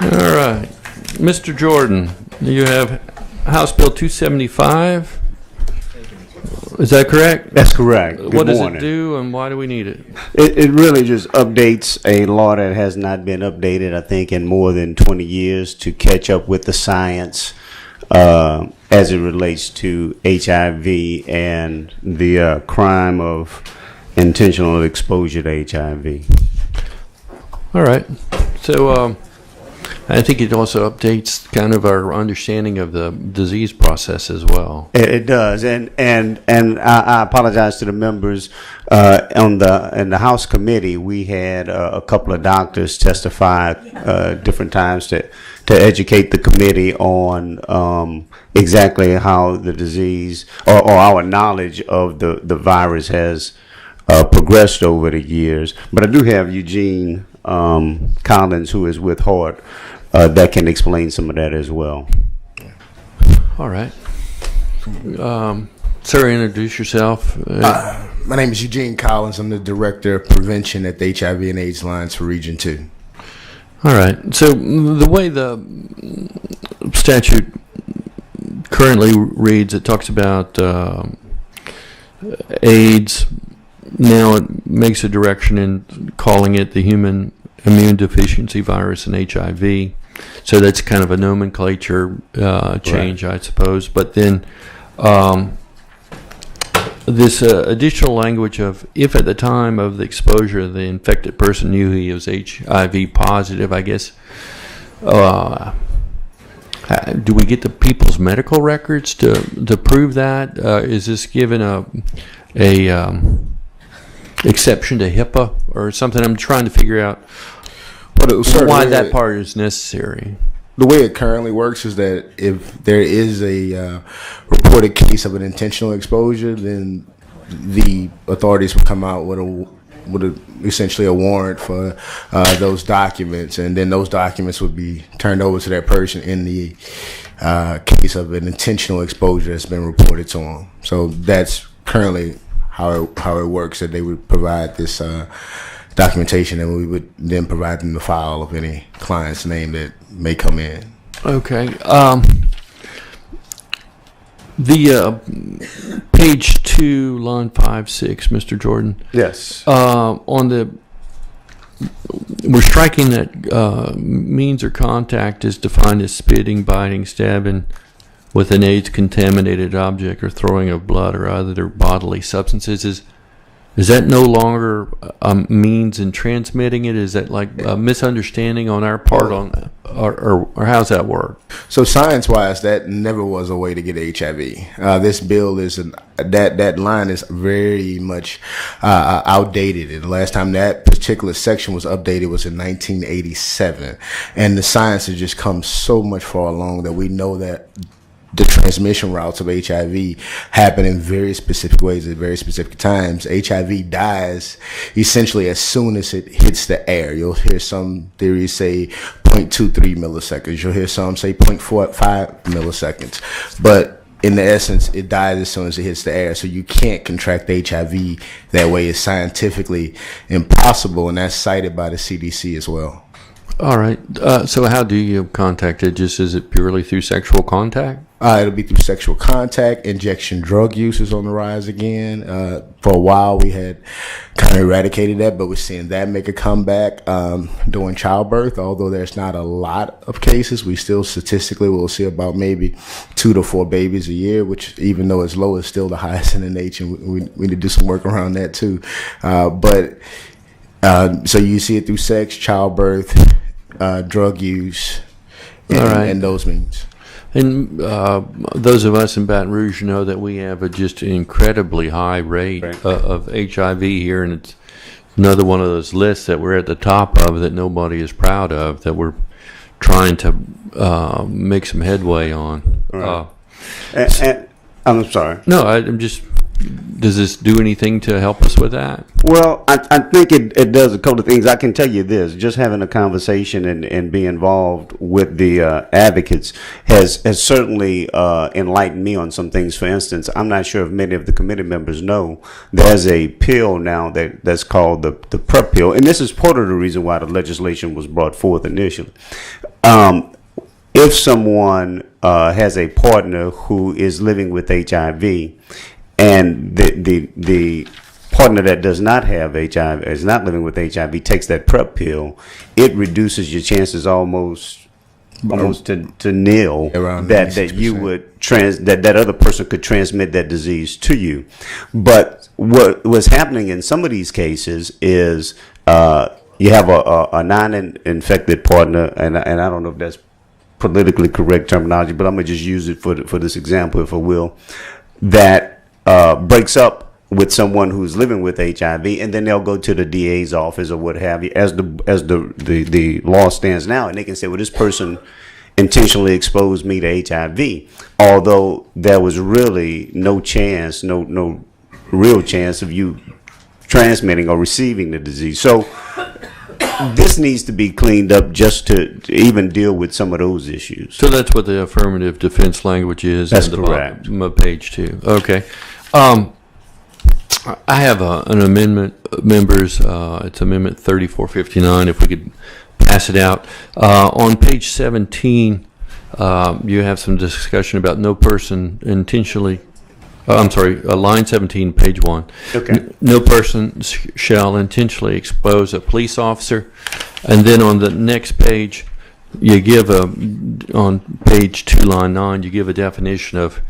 All right. Mr. Jordan, you have House Bill 275. Is that correct? That's correct. What does it do and why do we need it? It really just updates a law that has not been updated, I think, in more than 20 years to catch up with the science as it relates to HIV and the crime of intentional exposure to HIV. All right. So I think it also updates kind of our understanding of the disease process as well. It does, and I apologize to the members in the House committee. We had a couple of doctors testify different times to educate the committee on exactly how the disease or our knowledge of the virus has progressed over the years. But I do have Eugene Collins, who is with Hort, that can explain some of that as well. All right. Sir, introduce yourself. My name is Eugene Collins. I'm the Director of Prevention at the HIV and AIDS Alliance for Region 2. All right. So the way the statute currently reads, it talks about AIDS. Now it makes a direction in calling it the human immune deficiency virus and HIV. So that's kind of a nomenclature change, right, I suppose. But then this additional language of if at the time of the exposure the infected person knew he was HIV positive, I guess, do we get the people's medical records to prove that? Is this given a exception to HIPAA or something? I'm trying to figure out why that part is necessary. The way it currently works is that if there is a reported case of an intentional exposure, then the authorities will come out with essentially a warrant for those documents, and then those documents would be turned over to that person in the case of an intentional exposure that's been reported to them. So that's currently how it works, that they would provide this documentation, and we would then provide them the file of any client's name that may come in. Okay. The page 2, line 5, 6, Mr. Jordan. Yes. We're striking that means or contact is defined as spitting, biting, stabbing with an AIDS-contaminated object or throwing of blood or other bodily substances. Is that no longer a means in transmitting it? Is that like a misunderstanding on our part on, or how's that work? So science-wise, that never was a way to get HIV. This bill is that line is very much outdated. And the last time that particular section was updated was in 1987, and the science has just come so much far along that we know that the transmission routes of HIV happen in very specific ways at very specific times. HIV dies essentially as soon as it hits the air. You'll hear some theories say 0.23 milliseconds. You'll hear some say 0.45 milliseconds. But in the essence, it dies as soon as it hits the air. So you can't contract HIV that way. It's scientifically impossible, and that's cited by the CDC as well. All right. So how do you contact it? Is it purely through sexual contact? It'll be through sexual contact. Injection drug use is on the rise again. For a while, we had kind of eradicated that, but we're seeing that make a comeback during childbirth. Although there's not a lot of cases, we still statistically will see about maybe 2 to 4 babies a year, which even though it's low, is still the highest in the nation. We need to do some work around that too. So you see it through sex, childbirth, drug use, and those means. And those of us in Baton Rouge know that we have just an incredibly high rate of HIV here, and it's another one of those lists that we're at the top of that nobody is proud of, that we're trying to make some headway on. Right. And I'm sorry. No, I'm just Does this do anything to help us with that? Well, I think it does a couple of things. I can tell you this: just having a conversation and being involved with the advocates has certainly enlightened me on some things. For instance, I'm not sure if many of the committee members know there's a pill now that's called the PrEP pill, and this is part of the reason why the legislation was brought forth initially. If someone has a partner who is living with HIV, and the partner that does not have HIV, is not living with HIV, takes that PrEP pill, it reduces your chances almost to nil Around that you would that other person could transmit that disease to you. But what was happening in some of these cases is you have a non-infected partner, and I don't know if that's politically correct terminology, but I'm gonna just use it for this example, if I will, that breaks up with someone who's living with HIV, and then they'll go to the DA's office or what have you, as the law stands now, and they can say, well, this person intentionally exposed me to HIV, although there was really no real chance of you transmitting or receiving the disease. So this needs to be cleaned up just to even deal with some of those issues. So that's what the affirmative defense language is. That's on the correct. bottom of page 2. Okay. I have an amendment, members. It's Amendment 3459. If we could pass it out. On page 17, you have some discussion about no person intentionally. Line 17, page 1. Okay. No person shall intentionally expose a police officer. And then on the next page, you give on page 2, line 9, you give a definition of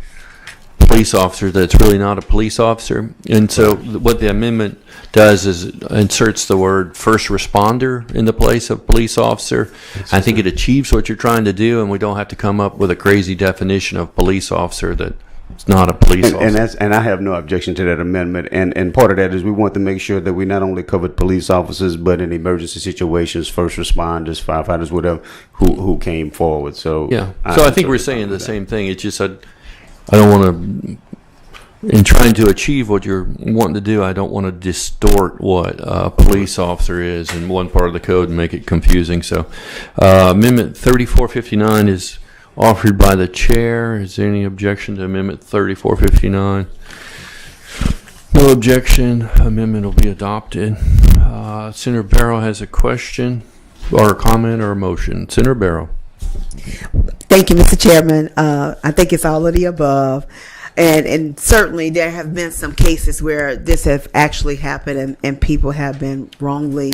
police officer that's really not a police officer. And so what the amendment does is it inserts the word first responder in the place of police officer. I think it achieves what you're trying to do, and we don't have to come up with a crazy definition of police officer that it's not a police officer. And I have no objection to that amendment. And part of that is we want to make sure that we not only covered police officers, but in emergency situations, first responders, firefighters, whatever, who came forward. So yeah. So I think we're saying the same thing. It's just I don't want to, in trying to achieve what you're wanting to do, I don't want to distort what a police officer is in one part of the code and make it confusing. So Amendment 3459 is offered by the chair. Is there any objection to Amendment 3459? No objection. Amendment will be adopted. Senator Barrow has a question or a comment or a motion. Senator Barrow. Thank you, Mr. Chairman. I think it's all of the above. And certainly there have been some cases where this have actually happened and people have been wrongly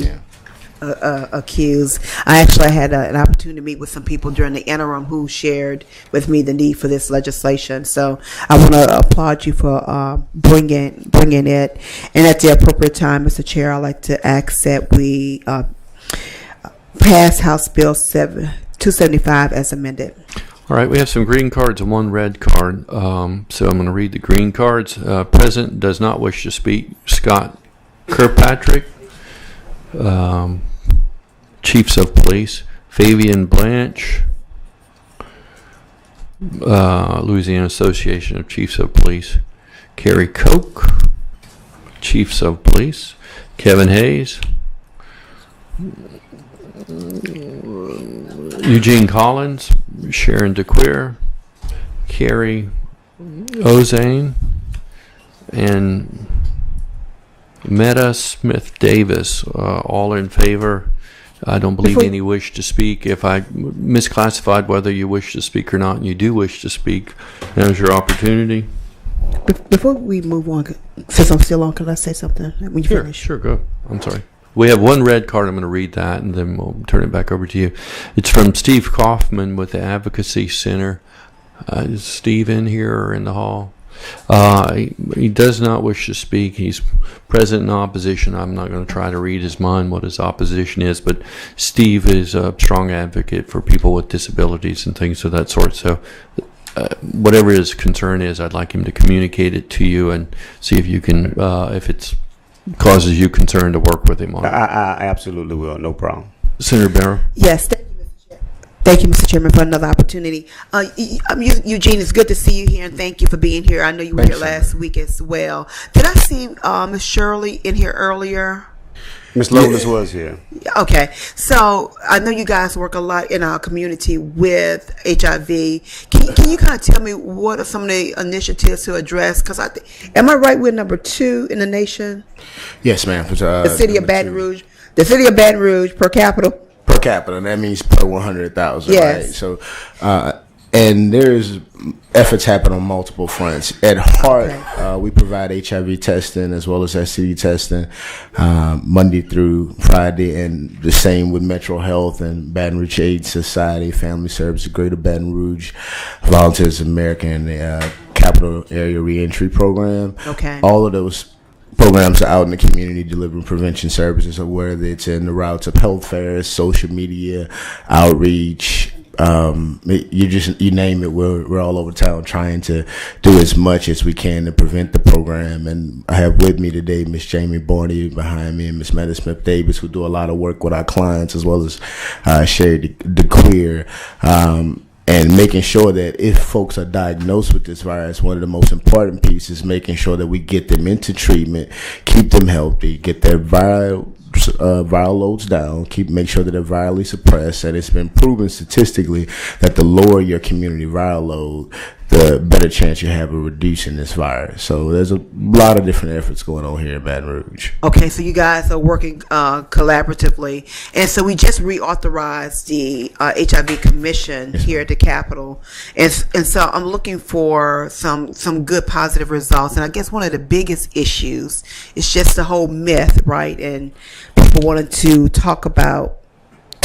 accused. I actually had an opportunity to meet with some people during the interim who shared with me the need for this legislation. So I want to applaud you for bringing it. And at the appropriate time, Mr. Chair, I'd like to ask that we pass House Bill 275 as amended. All right, we have some green cards and one red card. So I'm going to read the green cards. President does not wish to speak. Scott Kirkpatrick. Chiefs of Police. Fabian Blanche. Louisiana Association of Chiefs of Police. Kerry Koch. Chiefs of Police. Kevin Hayes. Eugene Collins, Sharon DeQueer, Carrie Ozane, and Meta Smith Davis, all in favor. I don't believe any wish to speak. If I misclassified whether you wish to speak or not, and you do wish to speak, now's your opportunity. Before we move on, since I'm still on, can I say something when you finish? Sure, go. I'm sorry. We have one red card. I'm going to read that, and then we'll turn it back over to you. It's from Steve Kaufman with the Advocacy Center. Is Steve in here or in the hall? He does not wish to speak. He's present in opposition. I'm not going to try to read his mind what his opposition is, but Steve is a strong advocate for people with disabilities and things of that sort. So whatever his concern is, I'd like him to communicate it to you and see if you can, if it's causes you concern, to work with him on it. I absolutely will. No problem. Senator Barrow. Yes. Thank Thank you, Mr. Chairman, for another opportunity. Eugene, it's good to see you here, and thank you for being here. I know you were here last week as well. Did I see Ms. Shirley in here earlier? Ms. Lolis was here. Okay, so I know you guys work a lot in our community with HIV. Can you kind of tell me what are some of the initiatives to address? Because am I right? We're number 2 in the nation. Yes, ma'am. The city of Baton Rouge. The city of Baton Rouge per capita. Per capita, and that means per 100,000. Yes. Right? So, and there's efforts happen on multiple fronts. At heart, we provide HIV testing as well as STD testing Monday through Friday, and the same with Metro Health and Baton Rouge AIDS Society, Family Services, Greater Baton Rouge, Volunteers American, Capital Area Reentry Program. Okay. All of those programs are out in the community delivering prevention services, or whether it's in the routes of health fairs, social media, outreach, you name it, we're all over town trying to do as much as we can to prevent the program. And I have with me today Miss Jamie Barney behind me, and Miss Meta Smith Davis, who do a lot of work with our clients, as well as Sherry DeQueer, and making sure that if folks are diagnosed with this virus, one of the most important pieces is making sure that we get them into treatment, keep them healthy, get their viral loads down, make sure that they're virally suppressed. And it's been proven statistically that the lower your community viral load, the better chance you have of reducing this virus. So there's a lot of different efforts going on here in Baton Rouge. Okay, so you guys are working collaboratively, and so we just reauthorized the HIV Commission here at the Capitol, and so I'm looking for some good positive results. And I guess one of the biggest issues is just the whole myth, right? And people wanted to talk about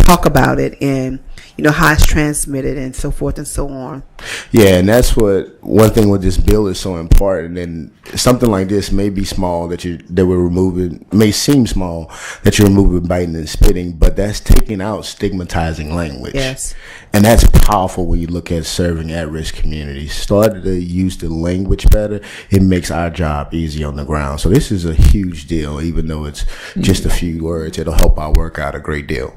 it, and how it's transmitted and so forth and so on. Yeah, and that's one thing with this bill is so important. And something like this may be small that we're removing, may seem small that you're removing biting and spitting, but that's taking out stigmatizing language. Yes. And that's powerful when you look at serving at-risk communities. Start to use the language better. It makes our job easy on the ground. So this is a huge deal, even though it's just a few words. It'll help our work out a great deal.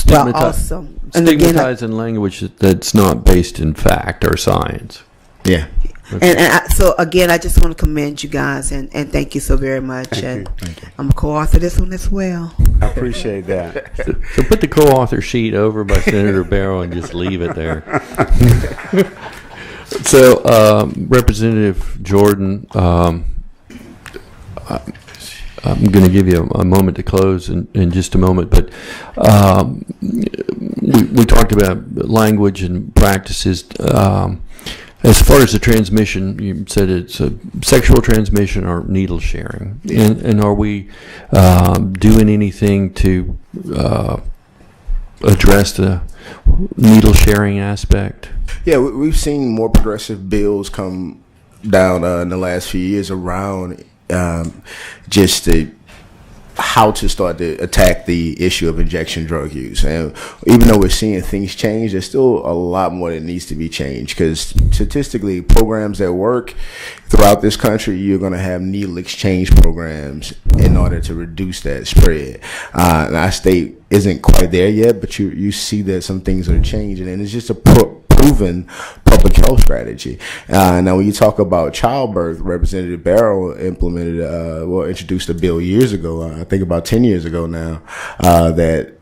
Well, awesome. And Stigmatizing language that's not based in fact or science. Yeah. And so again, I just want to commend you guys and thank you so very much. Thank you. I'm a co-author this one as well. I appreciate that. So put the co-author sheet over by Senator Barrow and just leave it there. So Representative Jordan, I'm going to give you a moment to close in just a moment, but we talked about language and practices. As far as the transmission, you said it's a sexual transmission or needle sharing. Yeah. And are we doing anything to address the needle sharing aspect? Yeah, we've seen more progressive bills come down in the last few years around just how to start to attack the issue of injection drug use. And even though we're seeing things change, there's still a lot more that needs to be changed, because statistically, programs that work throughout this country, you're going to have needle exchange programs in order to reduce that spread. And our state isn't quite there yet, but you see that some things are changing, and it's just a proven public health strategy. Now, when you talk about childbirth, Representative Barrow introduced a bill years ago, I think about 10 years ago now, that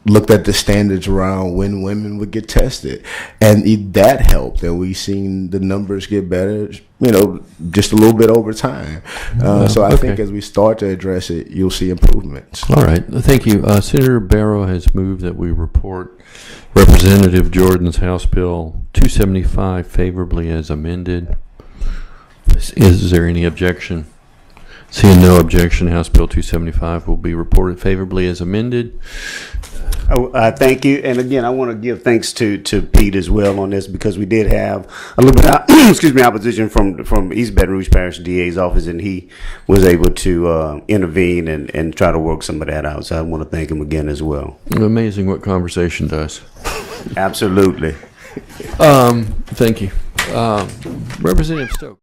looked at the standards around when women would get tested, and that helped, and we've seen the numbers get better, just a little bit over time. So I think as we start to address it, you'll see improvements. All right, thank you. Senator Barrow has moved that we report Representative Jordan's House Bill 275 favorably as amended. Is there any objection? Seeing no objection, House Bill 275 will be reported favorably as amended. Thank you. And again, I want to give thanks to Pete as well on this, because we did have a little bit of, opposition from East Baton Rouge Parish DA's office, and he was able to intervene and try to work some of that out. So I want to thank him again as well. Amazing what conversation does. Absolutely. Thank you. Representative Stokes.